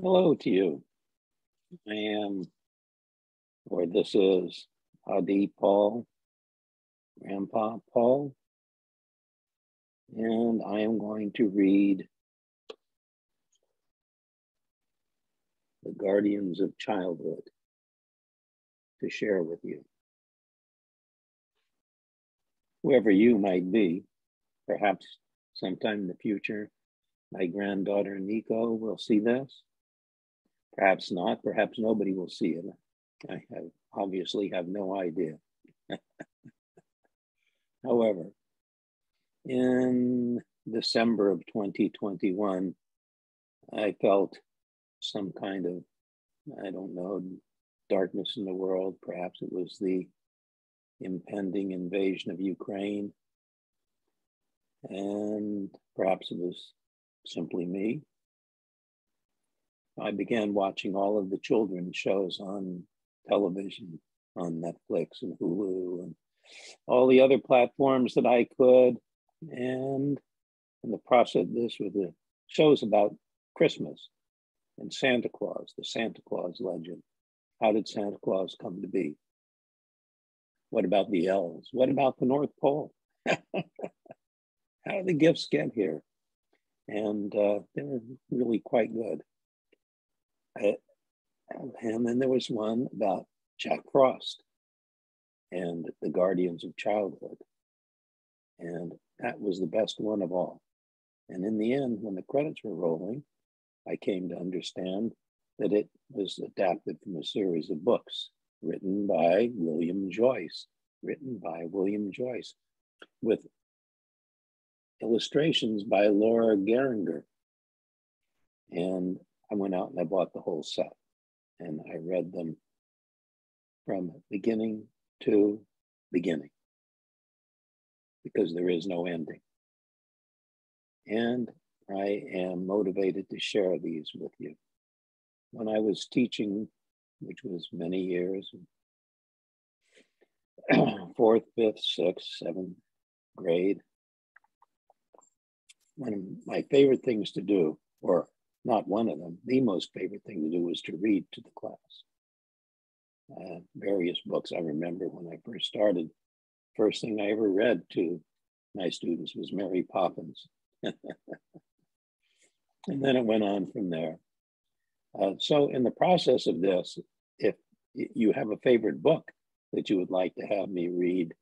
Hello to you. I am, or this is Hadi Paul, Grandpa Paul, and I am going to read The Guardians of Childhood to share with you. Whoever you might be, perhaps sometime in the future, my granddaughter Nico will see this. Perhaps not, perhaps nobody will see it. I obviously have no idea. However, in December of 2021, I felt some kind of, I don't know, darkness in the world. Perhaps it was the impending invasion of Ukraine. And perhaps it was simply me. I began watching all of the children's shows on television, on Netflix and Hulu and all the other platforms that I could. And in the process of this were the shows about Christmas and Santa Claus, the Santa Claus legend. How did Santa Claus come to be? What about the elves? What about the North Pole? How did the gifts get here? And they were really quite good. And then there was one about Jack Frost and the Guardians of Childhood. And that was the best one of all. And in the end, when the credits were rolling, I came to understand that it was adapted from a series of books written by William Joyce, with illustrations by Laura Geringer. And I went out and I bought the whole set and I read them from beginning to beginning because there is no ending. And I am motivated to share these with you. When I was teaching, which was many years, 4th, 5th, 6th, 7th grade, one of my favorite things to do, or not one of them, the most favorite thing to do was to read to the class. Various books I remember when I first started. First thing I ever read to my students was Mary Poppins. And then it went on from there. So in the process of this, if you have a favorite book that you would like to have me read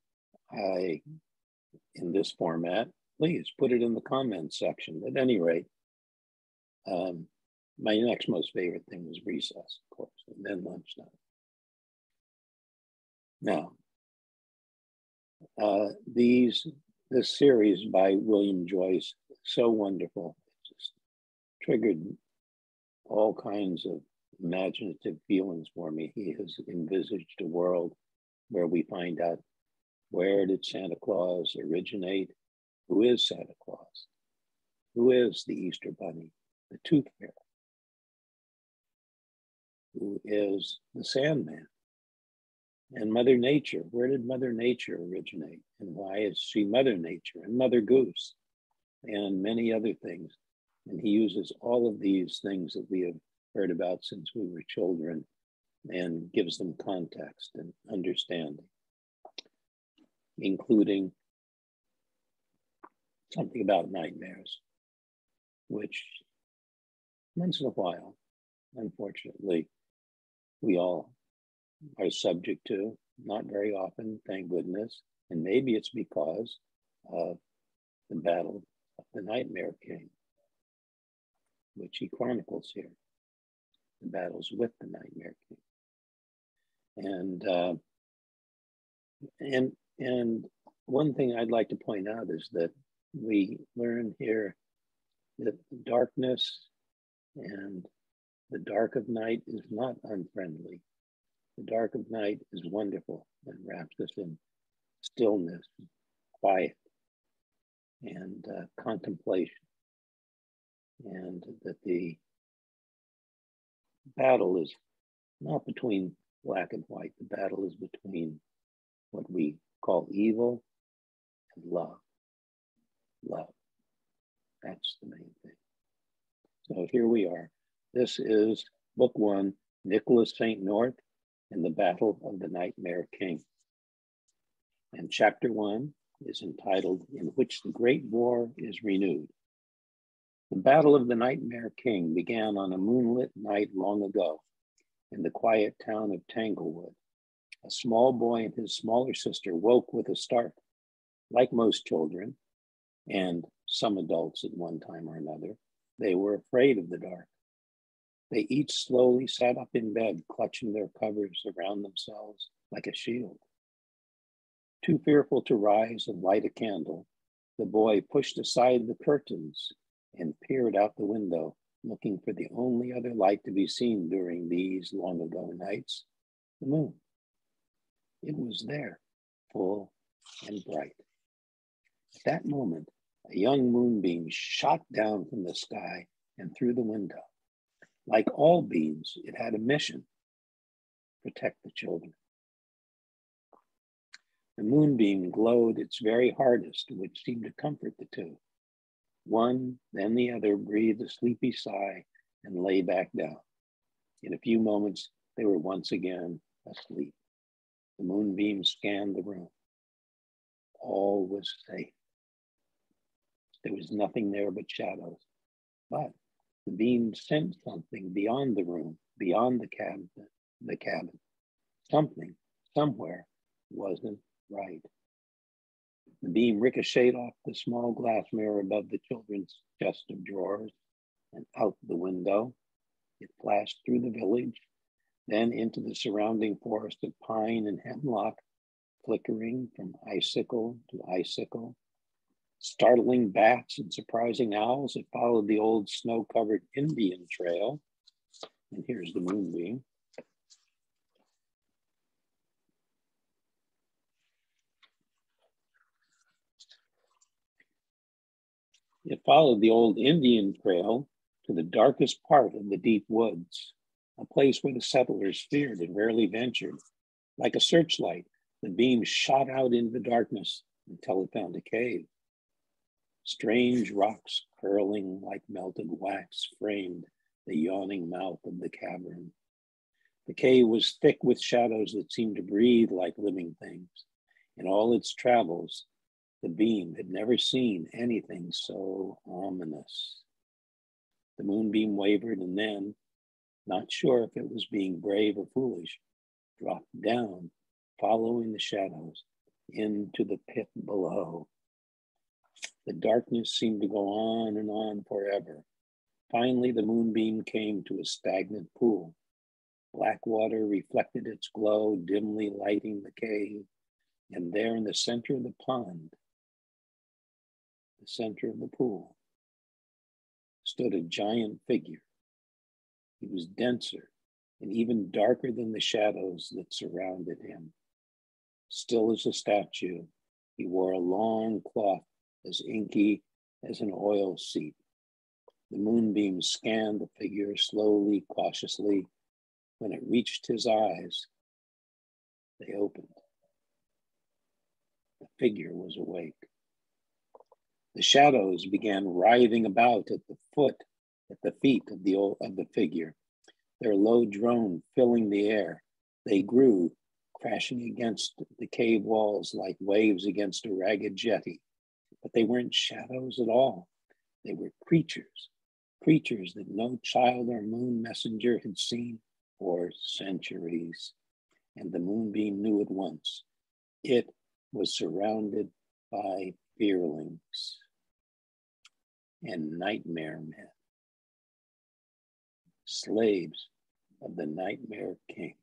in this format, please put it in the comments section. At any rate, my next most favorite thing was recess, of course, and then lunchtime. Now, this series by William Joyce, so wonderful. It just triggered all kinds of imaginative feelings for me. He has envisaged a world where we find out, where did Santa Claus originate? Who is Santa Claus? Who is the Easter Bunny, the Tooth Fairy? Who is the Sandman? And Mother Nature, where did Mother Nature originate? And why is she Mother Nature? And Mother Goose, and many other things. And he uses all of these things that we have heard about since we were children and gives them context and understanding, including something about nightmares, which once in a while, unfortunately, we all are subject to, not very often, thank goodness. And maybe it's because of the battle of the Nightmare King, which he chronicles here, the battles with the Nightmare King. And one thing I'd like to point out is that we learn here that darkness and the dark of night is not unfriendly. The dark of night is wonderful and wraps us in stillness, quiet, and contemplation. And that the battle is not between black and white. The battle is between what we call evil and love. Love. That's the main thing. So here we are. This is Book 1, Nikolas St. North and the Battle of the Nightmare King. And Chapter 1 is entitled, In Which the Great War is Renewed. The Battle of the Nightmare King began on a moonlit night long ago in the quiet town of Tanglewood. A small boy and his smaller sister woke with a start. Like most children, and some adults at one time or another, they were afraid of the dark. They each slowly sat up in bed, clutching their covers around themselves like a shield. Too fearful to rise and light a candle, the boy pushed aside the curtains and peered out the window, looking for the only other light to be seen during these long ago nights, the moon. It was there, full and bright. At that moment, a young moonbeam shot down from the sky and through the window. Like all beams, it had a mission: protect the children. The moonbeam glowed its very hardest, which seemed to comfort the two. One, then the other, breathed a sleepy sigh and lay back down. In a few moments, they were once again asleep. The moonbeam scanned the room. All was safe. There was nothing there but shadows. But the beam sensed something beyond the room, beyond the cabin. Something, somewhere, wasn't right. The beam ricocheted off the small glass mirror above the children's chest of drawers and out the window. It flashed through the village, then into the surrounding forest of pine and hemlock, flickering from icicle to icicle. Startling bats and surprising owls, it followed the old snow-covered Indian trail. And here's the moonbeam. It followed the old Indian trail to the darkest part of the deep woods, a place where the settlers feared and rarely ventured. Like a searchlight, the beam shot out into the darkness until it found a cave. Strange rocks curling like melted wax framed the yawning mouth of the cavern. The cave was thick with shadows that seemed to breathe like living things. In all its travels, the beam had never seen anything so ominous. The moonbeam wavered and then, not sure if it was being brave or foolish, dropped down, following the shadows into the pit below. The darkness seemed to go on and on forever. Finally, the moonbeam came to a stagnant pool. Black water reflected its glow, dimly lighting the cave. And there in the center of the pond, the center of the pool, stood a giant figure. He was denser and even darker than the shadows that surrounded him. Still as a statue, he wore a long cloth as inky as an oil seep. The moonbeam scanned the figure slowly, cautiously. When it reached his eyes, they opened. The figure was awake. The shadows began writhing about at the feet of the figure, their low drone filling the air. They grew, crashing against the cave walls like waves against a ragged jetty. But they weren't shadows at all. They were creatures that no child or moon messenger had seen for centuries. And the moonbeam knew at once. It was surrounded by fearlings and nightmare men, slaves of the Nightmare King.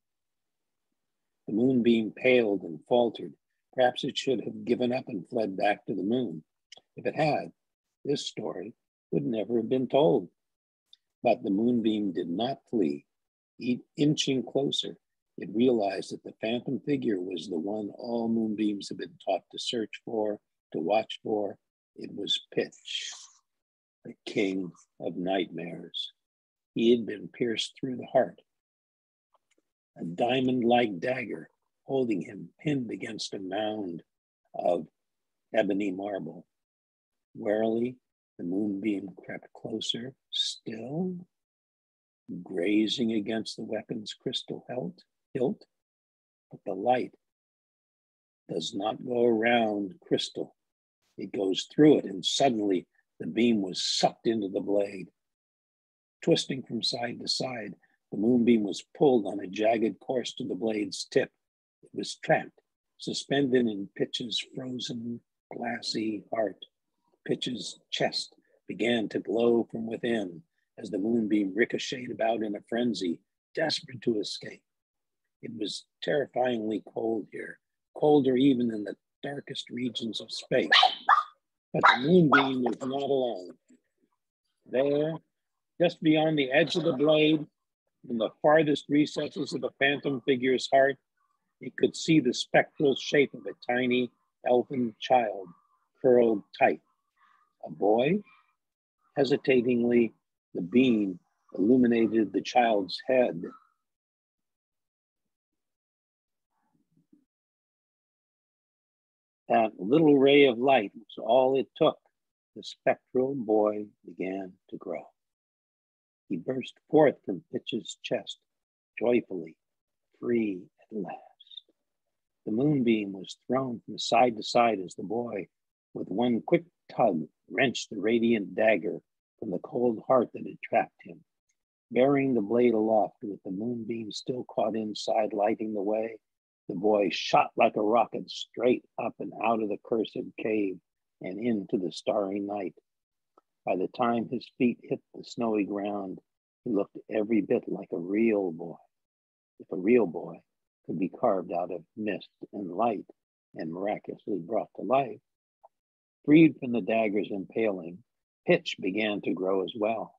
The moonbeam paled and faltered. Perhaps it should have given up and fled back to the moon. If it had, this story would never have been told. But the moonbeam did not flee. Inching closer, it realized that the phantom figure was the one all moonbeams had been taught to search for, to watch for. It was Pitch, the king of nightmares. He had been pierced through the heart. A diamond-like dagger holding him pinned against a mound of ebony marble. Warily, the moonbeam crept closer, still grazing against the weapon's crystal hilt, but the light does not go around crystal. It goes through it, and suddenly the beam was sucked into the blade. Twisting from side to side, the moonbeam was pulled on a jagged course to the blade's tip. It was trapped, suspended in Pitch's frozen, glassy heart. Pitch's chest began to glow from within as the moonbeam ricocheted about in a frenzy, desperate to escape. It was terrifyingly cold here, colder even than the darkest regions of space. But the moonbeam was not alone. There, just beyond the edge of the blade, in the farthest recesses of the phantom figure's heart, it could see the spectral shape of a tiny elfin child, curled tight. A boy? Hesitatingly, the beam illuminated the child's head. That little ray of light was all it took. The spectral boy began to grow. He burst forth from Pitch's chest, joyfully, free at last. The moonbeam was thrown from side to side as the boy, with one quick tug, wrenched the radiant dagger from the cold heart that had trapped him. Bearing the blade aloft with the moonbeam still caught inside, lighting the way, the boy shot like a rocket straight up and out of the cursed cave and into the starry night. By the time his feet hit the snowy ground, he looked every bit like a real boy. If a real boy could be carved out of mist and light and miraculously brought to life. Freed from the dagger's impaling, Pitch began to grow as well,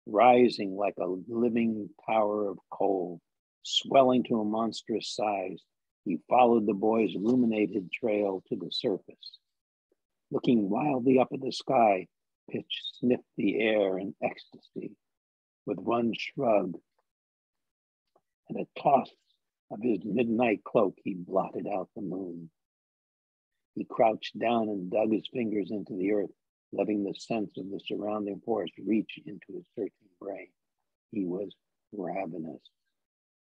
rising like a living tower of coal, swelling to a monstrous size. He followed the boy's illuminated trail to the surface. Looking wildly up at the sky, Pitch sniffed the air in ecstasy. With one shrug and a toss of his midnight cloak, he blotted out the moon. He crouched down and dug his fingers into the earth, letting the sense of the surrounding forest reach into his searching brain. He was ravenous,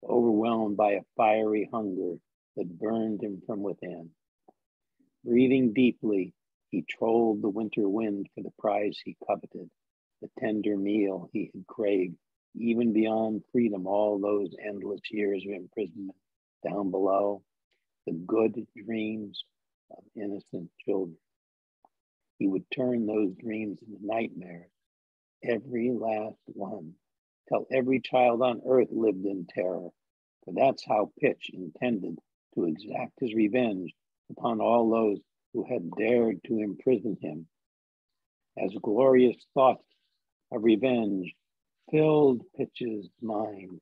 overwhelmed by a fiery hunger that burned him from within. Breathing deeply, he trolled the winter wind for the prize he coveted, the tender meal he had craved, even beyond freedom all those endless years of imprisonment down below, the good dreams of innocent children. He would turn those dreams into nightmares, every last one, till every child on earth lived in terror, for that's how Pitch intended to exact his revenge upon all those who had dared to imprison him. As glorious thoughts of revenge filled Pitch's mind,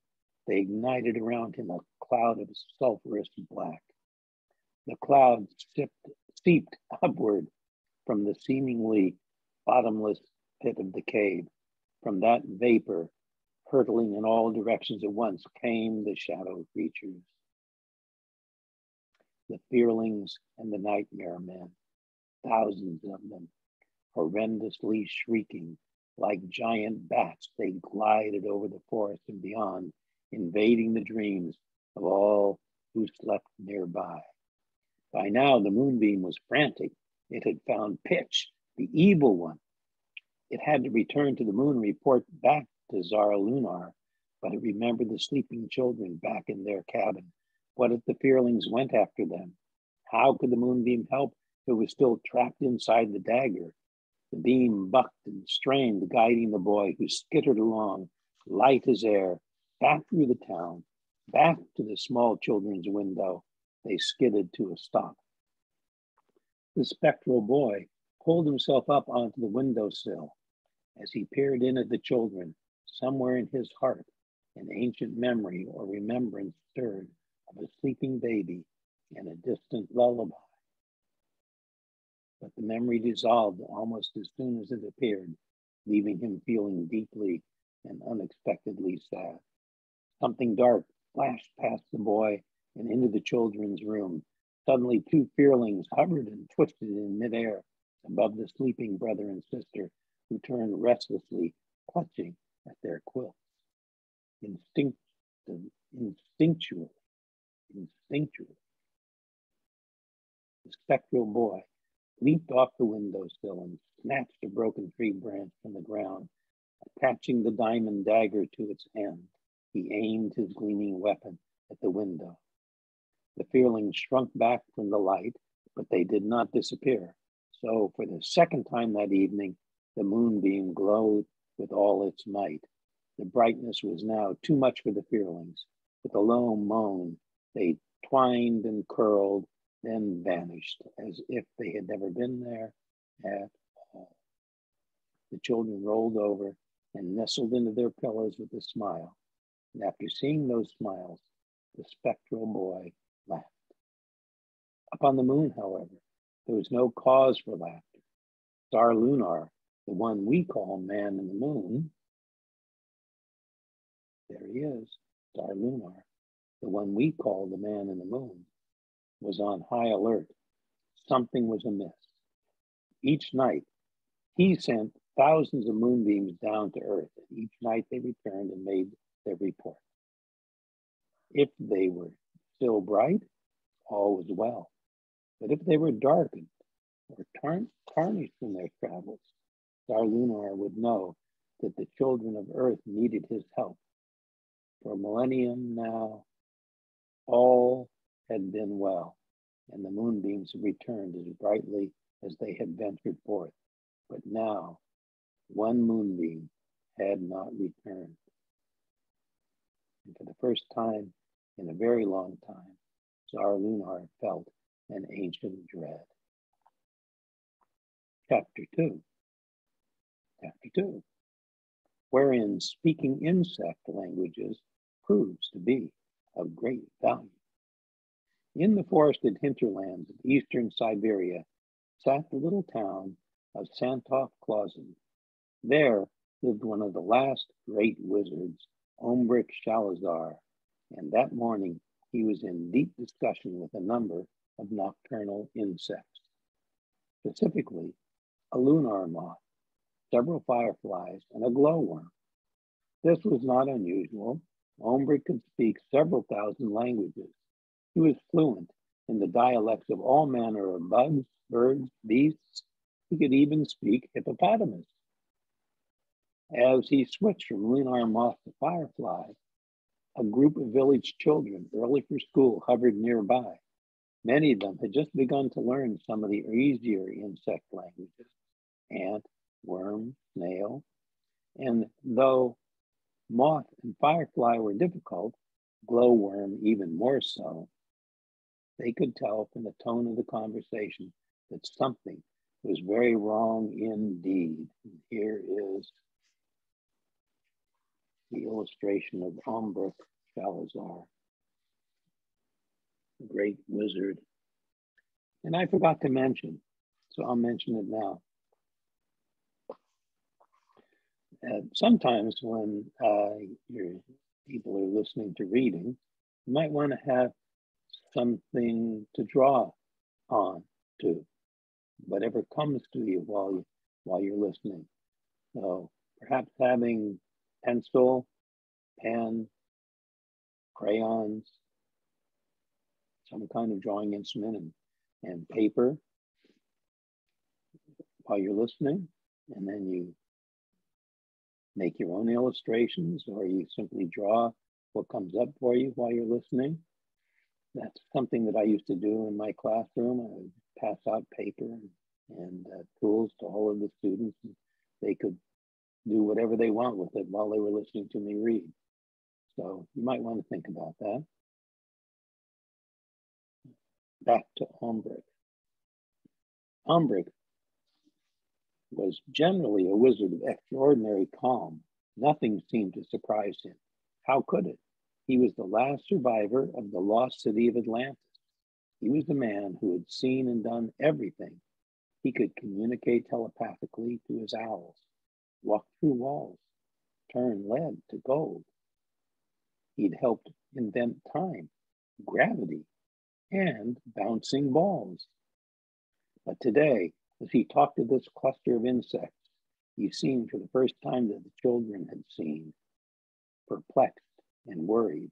they ignited around him a cloud of sulphurous black. The cloud seeped upward from the seemingly bottomless pit of the cave. From that vapor, hurtling in all directions at once, came the shadow creatures, the fearlings and the nightmare men, thousands of them, horrendously shrieking. Like giant bats, they glided over the forest and beyond, invading the dreams of all who slept nearby. By now, the moonbeam was frantic. It had found Pitch, the evil one. It had to return to the moon and report back to Zara Lunar, but it remembered the sleeping children back in their cabin. What if the fearlings went after them? How could the moonbeam help if it was still trapped inside the dagger? The beam bucked and strained, guiding the boy, who skittered along, light as air, back through the town, back to the small children's window. They skidded to a stop. The spectral boy pulled himself up onto the windowsill. As he peered in at the children, somewhere in his heart, an ancient memory or remembrance stirred of a sleeping baby and a distant lullaby. But the memory dissolved almost as soon as it appeared, leaving him feeling deeply and unexpectedly sad. Something dark flashed past the boy and into the children's room. Suddenly, two fearlings hovered and twisted in midair above the sleeping brother and sister, who turned restlessly, clutching at their quilts. instinctually. The spectral boy leaped off the windowsill and snatched a broken tree branch from the ground. Attaching the diamond dagger to its end, he aimed his gleaming weapon at the window. The fearlings shrunk back from the light, but they did not disappear. So for the second time that evening, the moonbeam glowed with all its might. The brightness was now too much for the fearlings. With a low moan, they twined and curled, then vanished as if they had never been there at all. The children rolled over and nestled into their pillows with a smile. And after seeing those smiles, the spectral boy laughed. Up on the moon, however, there was no cause for laughter. Star Lunar, the one we call Man in the Moon, there he is, Star Lunar, the one we call the Man in the Moon, was on high alert. Something was amiss. Each night, he sent thousands of moonbeams down to Earth, and each night they returned and made their report. If they were still bright, all was well. But if they were darkened or tarnished in their travels, Star Lunar would know that the children of Earth needed his help. For a millennium now, all had been well, and the moonbeams had returned as brightly as they had ventured forth. But now, one moonbeam had not returned. And for the first time in a very long time, Star Lunar felt an ancient dread. Chapter 2, wherein speaking insect languages proves to be of great value. In the forested hinterlands of eastern Siberia sat the little town of Santa Claus. There lived one of the last great wizards, Ombric Shalazar, and that morning he was in deep discussion with a number of nocturnal insects, specifically a lunar moth, several fireflies, and a glowworm. This was not unusual. Ombric could speak several thousand languages. He was fluent in the dialects of all manner of bugs, birds, beasts. He could even speak hippopotamus. As he switched from lunar moth to firefly, a group of village children, early for school, hovered nearby. Many of them had just begun to learn some of the easier insect languages: ant, worm, snail. And though moth and firefly were difficult, glowworm even more so, they could tell from the tone of the conversation that something was very wrong indeed. And here is the illustration of Ombric Shalazar, the great wizard. And I forgot to mention, so I'll mention it now. Sometimes when your people are listening to reading, you might want to have something to draw on to, whatever comes to you while you're listening. So perhaps having pencil, pen, crayons, some kind of drawing instrument, and paper while you're listening, and then you make your own illustrations, or you simply draw what comes up for you while you're listening. That's something that I used to do in my classroom. I would pass out paper and tools to all of the students. And they could do whatever they want with it while they were listening to me read. So you might want to think about that. Back to Ombric. Ombric was generally a wizard of extraordinary calm. Nothing seemed to surprise him. How could it? He was the last survivor of the lost city of Atlantis. He was the man who had seen and done everything. He could communicate telepathically to his owls, walk through walls, turn lead to gold. He'd helped invent time, gravity, and bouncing balls. But today, as he talked to this cluster of insects, he seemed for the first time that the children had seen. Perplexed, and worried.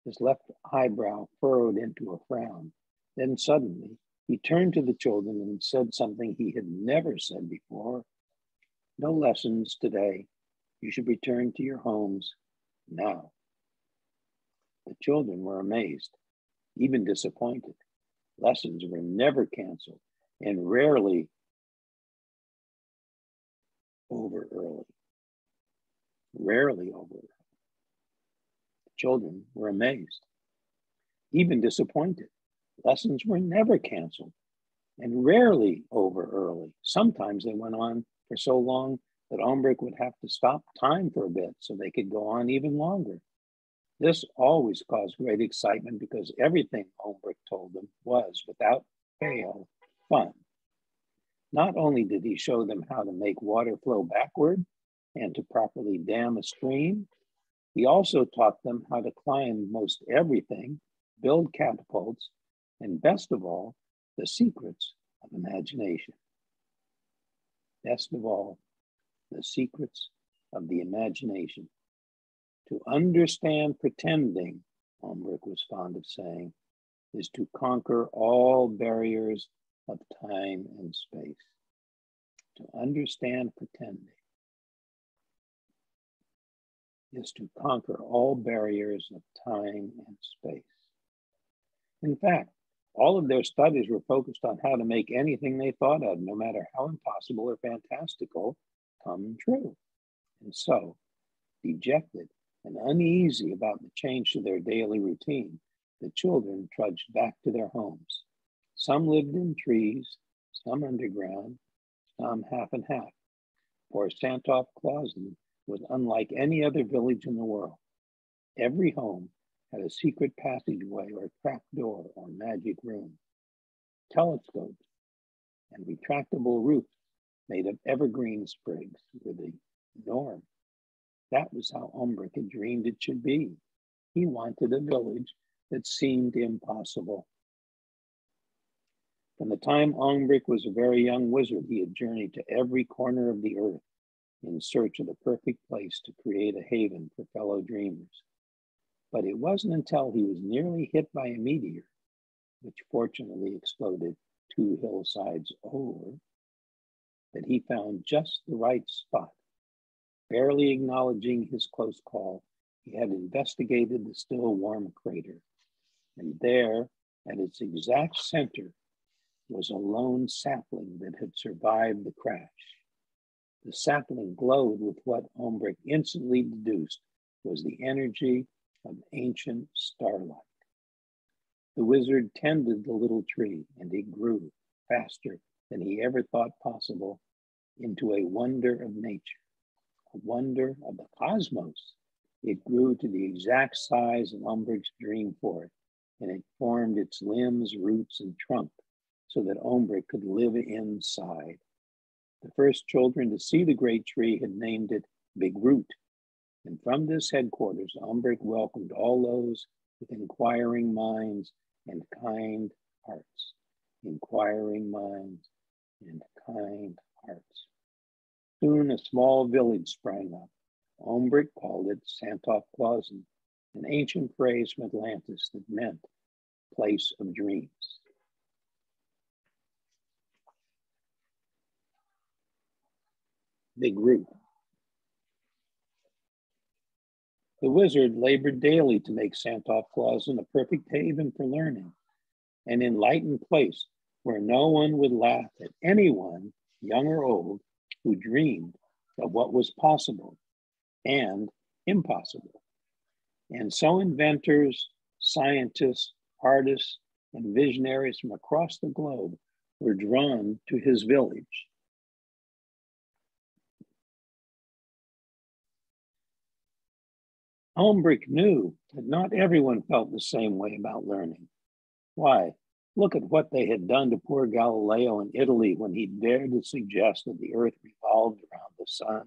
His left eyebrow furrowed into a frown. Then suddenly, he turned to the children and said something he had never said before. No lessons today. You should return to your homes now. The children were amazed, even disappointed. Lessons were never canceled and rarely over early. Rarely over early. The children were amazed, even disappointed. Lessons were never canceled and rarely over early. Sometimes they went on for so long that Ombrick would have to stop time for a bit so they could go on even longer. This always caused great excitement because everything Ombrick told them was, without fail, fun. Not only did he show them how to make water flow backward and to properly dam a stream, he also taught them how to climb most everything, build catapults, and best of all, the secrets of imagination. Best of all, the secrets of the imagination. To understand pretending, Ombrick was fond of saying, is to conquer all barriers of time and space. To understand pretending is to conquer all barriers of time and space. In fact, all of their studies were focused on how to make anything they thought of, no matter how impossible or fantastical, come true. And so, dejected and uneasy about the change to their daily routine, the children trudged back to their homes. Some lived in trees, some underground, some half and half. For Santa Claus was unlike any other village in the world. Every home had a secret passageway or trap door or magic room, telescopes, and retractable roofs made of evergreen sprigs were the norm. That was how Ombrick had dreamed it should be. He wanted a village that seemed impossible. From the time Ombrick was a very young wizard, he had journeyed to every corner of the earth in search of the perfect place to create a haven for fellow dreamers. But it wasn't until he was nearly hit by a meteor, which fortunately exploded 2 hillsides over, that he found just the right spot. Barely acknowledging his close call, he had investigated the still warm crater. And there, at its exact center, was a lone sapling that had survived the crash. The sapling glowed with what Ombrick instantly deduced was the energy of ancient starlight. The wizard tended the little tree, and it grew faster than he ever thought possible into a wonder of nature, a wonder of the cosmos. It grew to the exact size of Ombrick's dream for it, and it formed its limbs, roots, and trunk so that Ombrick could live inside. The first children to see the great tree had named it Big Root. And from this headquarters, Ombrick welcomed all those with inquiring minds and kind hearts. Inquiring minds and kind hearts. Soon a small village sprang up. Ombrick called it Santa Claus, an ancient phrase from Atlantis that meant place of dreams. Big Root. The wizard labored daily to make Santa Claus a perfect haven for learning, an enlightened place where no one would laugh at anyone, young or old, who dreamed of what was possible and impossible. And so inventors, scientists, artists, and visionaries from across the globe were drawn to his village. Ombrick knew that not everyone felt the same way about learning. Why? Look at what they had done to poor Galileo in Italy when he dared to suggest that the earth revolved around the sun.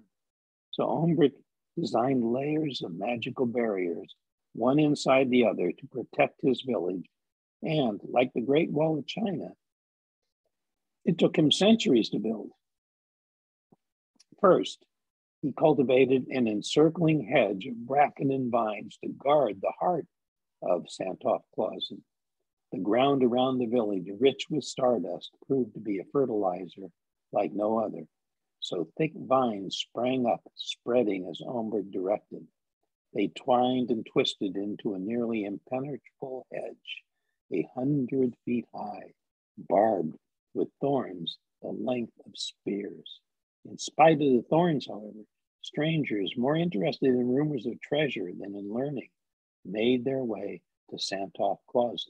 So Ombrick designed layers of magical barriers, one inside the other, to protect his village. And like the Great Wall of China, it took him centuries to build. First, He cultivated an encircling hedge of bracken and vines to guard the heart of Santa Claus. The ground around the village, rich with stardust, proved to be a fertilizer like no other. So thick vines sprang up, spreading as Ombrick directed. They twined and twisted into a nearly impenetrable hedge, 100 feet high, barbed with thorns the length of spears. In spite of the thorns, however, strangers more interested in rumors of treasure than in learning made their way to Santa Claus.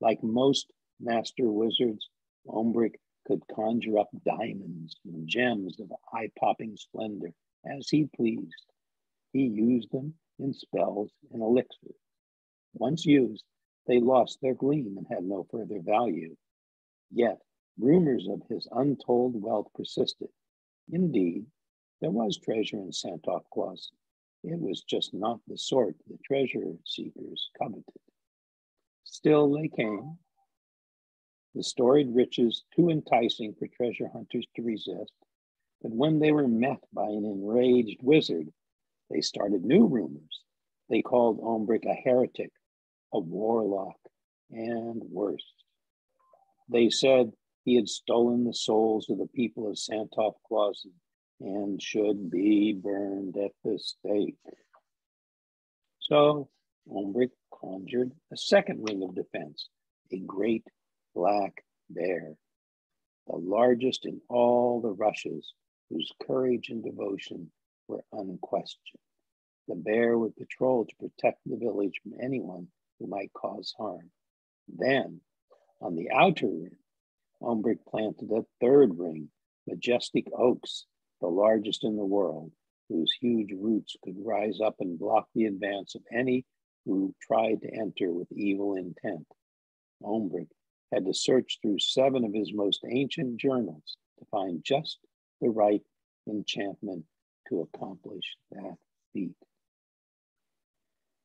Like most master wizards, Ombrick could conjure up diamonds and gems of eye-popping splendor as he pleased. He used them in spells and elixirs. Once used, they lost their gleam and had no further value. Yet, rumors of his untold wealth persisted. Indeed, there was treasure in Santa Claus. It was just not the sort the treasure seekers coveted. Still they came, the storied riches too enticing for treasure hunters to resist. But when they were met by an enraged wizard, they started new rumors. They called Ombrick a heretic, a warlock, and worse. They said he had stolen the souls of the people of Santa Claus and should be burned at the stake. So Ombrick conjured a second ring of defense, a great black bear, the largest in all the rushes, whose courage and devotion were unquestioned. The bear would patrol to protect the village from anyone who might cause harm. Then, on the outer rim, Ombrick planted a third ring, majestic oaks, the largest in the world, whose huge roots could rise up and block the advance of any who tried to enter with evil intent. Ombrick had to search through 7 of his most ancient journals to find just the right enchantment to accomplish that feat.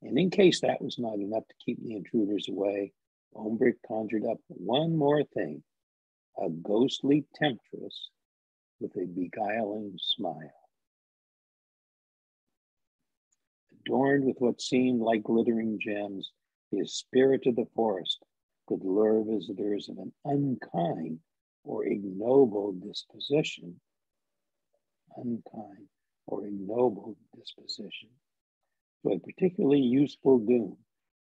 And in case that was not enough to keep the intruders away, Ombrick conjured up one more thing, a ghostly temptress with a beguiling smile. Adorned with what seemed like glittering gems, his spirit of the forest could lure visitors of an unkind or ignoble disposition. Unkind or ignoble disposition to a particularly useful doom,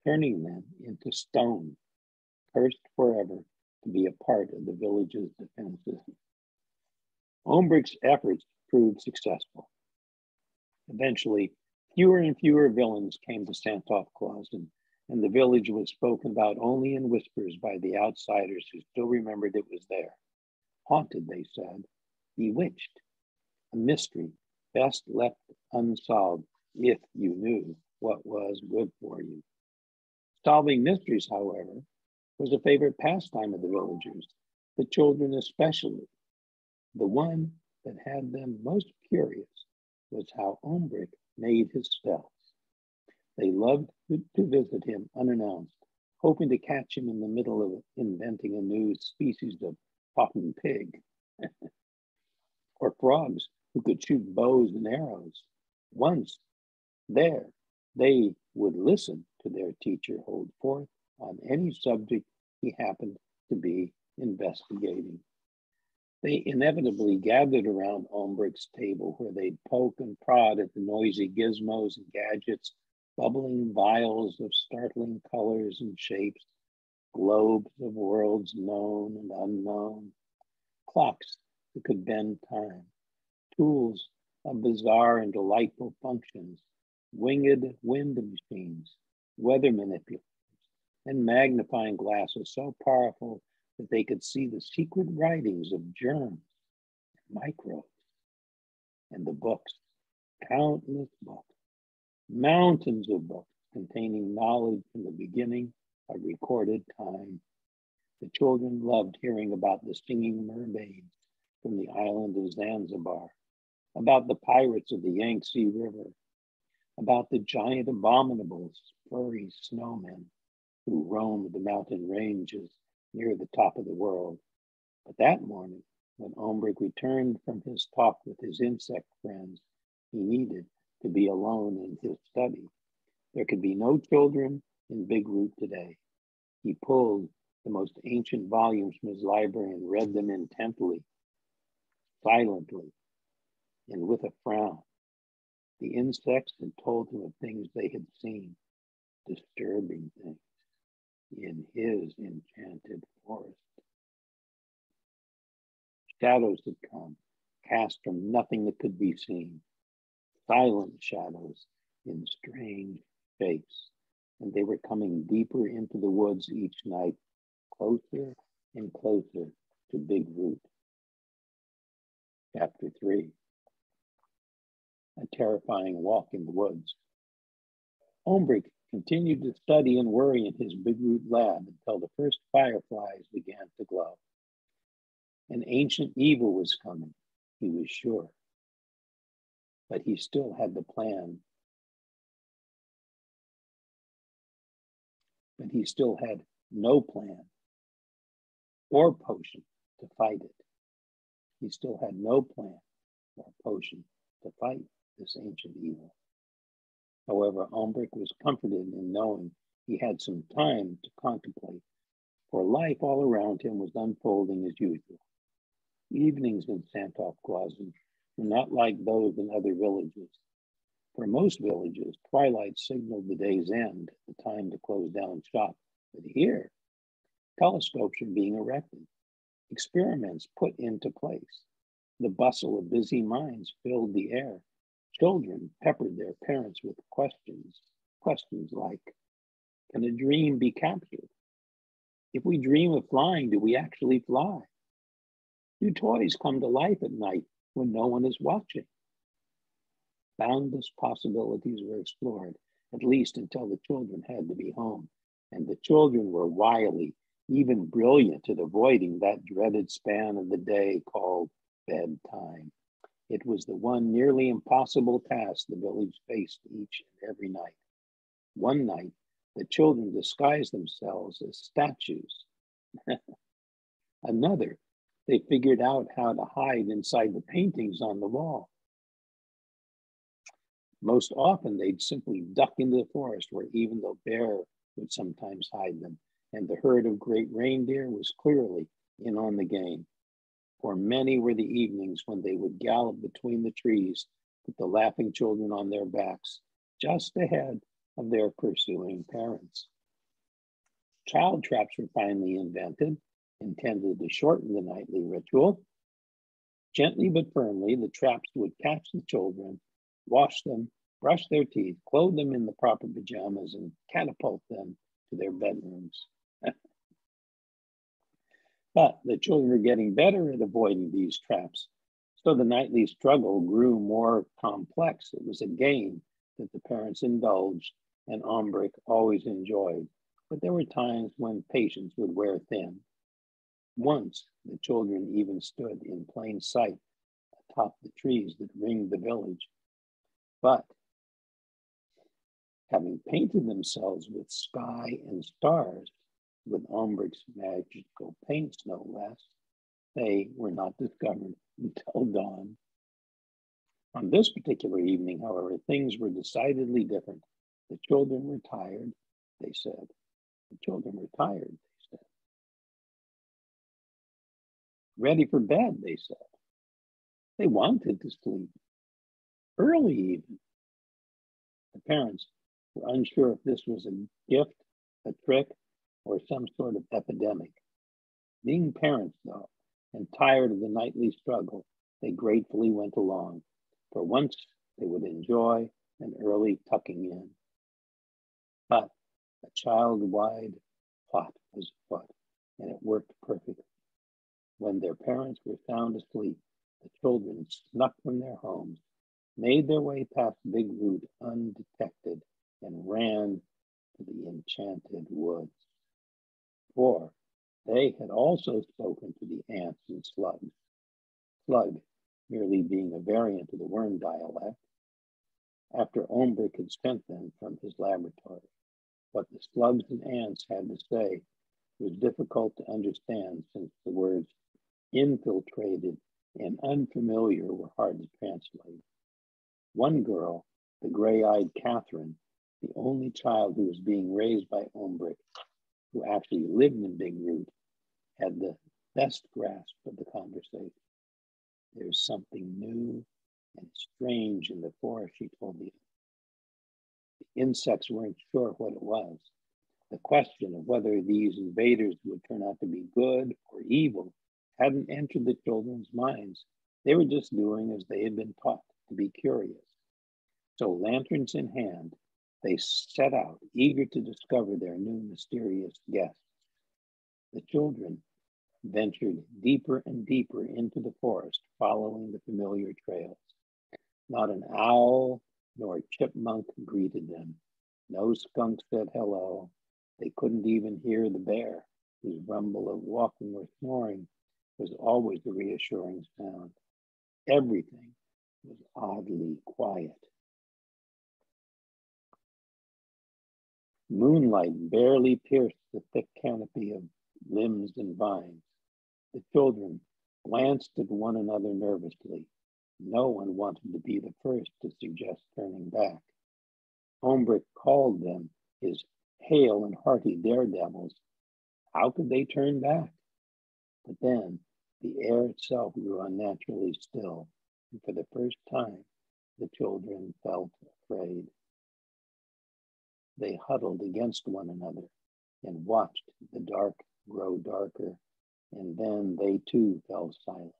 turning them into stone, cursed forever to be a part of the village's defenses. Ombrick's efforts proved successful. Eventually, fewer and fewer villains came to Santa Claus, and the village was spoken about only in whispers by the outsiders who still remembered it was there. Haunted, they said, bewitched, a mystery best left unsolved if you knew what was good for you. Solving mysteries, however, was a favorite pastime of the villagers, the children especially. The one that had them most curious was how Ombrick made his spells. They loved to visit him unannounced, hoping to catch him in the middle of inventing a new species of talking pig, or frogs who could shoot bows and arrows. Once there, they would listen to their teacher hold forth on any subject he happened to be investigating. They inevitably gathered around Ombrick's table where they'd poke and prod at the noisy gizmos and gadgets, bubbling vials of startling colors and shapes, globes of worlds known and unknown, clocks that could bend time, tools of bizarre and delightful functions, winged wind machines, weather manipulators, and magnifying glasses so powerful that they could see the secret writings of germs and microbes, and the books, countless books, mountains of books containing knowledge from the beginning of recorded time. The children loved hearing about the singing mermaids from the island of Zanzibar, about the pirates of the Yangtze River, about the giant abominables, furry snowmen who roamed the mountain ranges near the top of the world. But that morning, When Ombrick returned from his talk with his insect friends, he needed to be alone in his study. There could be no children in Big Root today. He pulled the most ancient volumes from his library and read them intently, silently, and with a frown. The insects had told him of things they had seen, disturbing things, in his enchanted forest. Shadows had come, cast from nothing that could be seen, silent shadows in strange shapes, and they were coming deeper into the woods each night, closer and closer to Big Root. Chapter 3. A terrifying walk in the woods. Ombrick continued to study and worry in his Big Root lab until the first fireflies began to glow. An ancient evil was coming, he was sure. But he still had the plan. But he still had no plan or potion to fight it. He still had no plan or potion to fight this ancient evil. However, Ombrick was comforted in knowing he had some time to contemplate, for life all around him was unfolding as usual. Evenings in Santa Claus were not like those in other villages. For most villages, twilight signaled the day's end, the time to close down shop. But here, telescopes were being erected, experiments put into place. The bustle of busy minds filled the air. Children peppered their parents with questions like, can a dream be captured? If we dream of flying, do we actually fly? Do toys come to life at night when no one is watching? Boundless possibilities were explored, at least until the children had to be home. And the children were wily, even brilliant at avoiding that dreaded span of the day called bedtime. It was the one nearly impossible task the village faced each and every night. One night, the children disguised themselves as statues. Another, they figured out how to hide inside the paintings on the wall. Most often, they'd simply duck into the forest where even the bear would sometimes hide them, and the herd of great reindeer was clearly in on the game. For many were the evenings when they would gallop between the trees with the laughing children on their backs, just ahead of their pursuing parents. Child traps were finally invented, intended to shorten the nightly ritual. Gently but firmly, the traps would catch the children, wash them, brush their teeth, clothe them in the proper pajamas, and catapult them to their bedrooms. But the children were getting better at avoiding these traps, so the nightly struggle grew more complex. It was a game that the parents indulged and Ombrick always enjoyed, but there were times when patience would wear thin. Once, the children even stood in plain sight atop the trees that ringed the village. But having painted themselves with sky and stars, with Ombrick's magical paints, no less, they were not discovered until dawn. On this particular evening, however, things were decidedly different. The children were tired, they said. The children were tired, they said. Ready for bed, they said. They wanted to sleep, early even. The parents were unsure if this was a gift, a trick, or some sort of epidemic. Being parents, though, and tired of the nightly struggle, they gratefully went along. For once, they would enjoy an early tucking in. But a child-wide plot was afoot, and it worked perfectly. When their parents were sound asleep, the children snuck from their homes, made their way past Big Root undetected, and ran to the enchanted woods. For they had also spoken to the ants and slugs, slug merely being a variant of the worm dialect, after Ombrick had sent them from his laboratory. What the slugs and ants had to say was difficult to understand, since the words Infiltrated and unfamiliar were hard to translate. One girl, the gray-eyed Catherine, the only child who was being raised by Ombrick, who actually lived in Big Root, had the best grasp of the conversation. There's something new and strange in the forest, she told me. The insects weren't sure what it was. The question of whether these invaders would turn out to be good or evil hadn't entered the children's minds. They were just doing as they had been taught, to be curious. So, lanterns in hand, they set out, eager to discover their new mysterious guests. The children ventured deeper and deeper into the forest, following the familiar trails. Not an owl nor a chipmunk greeted them. No skunk said hello. They couldn't even hear the bear, whose rumble of walking or snoring was always a reassuring sound. Everything was oddly quiet. Moonlight barely pierced the thick canopy of limbs and vines. The children glanced at one another nervously. No one wanted to be the first to suggest turning back. Ombrick called them his hale and hearty daredevils. How could they turn back? But then the air itself grew unnaturally still, and for the first time, the children felt afraid. They huddled against one another and watched the dark grow darker, and then they too fell silent.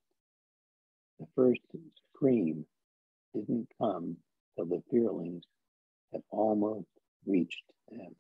The first scream didn't come till the fearlings had almost reached them.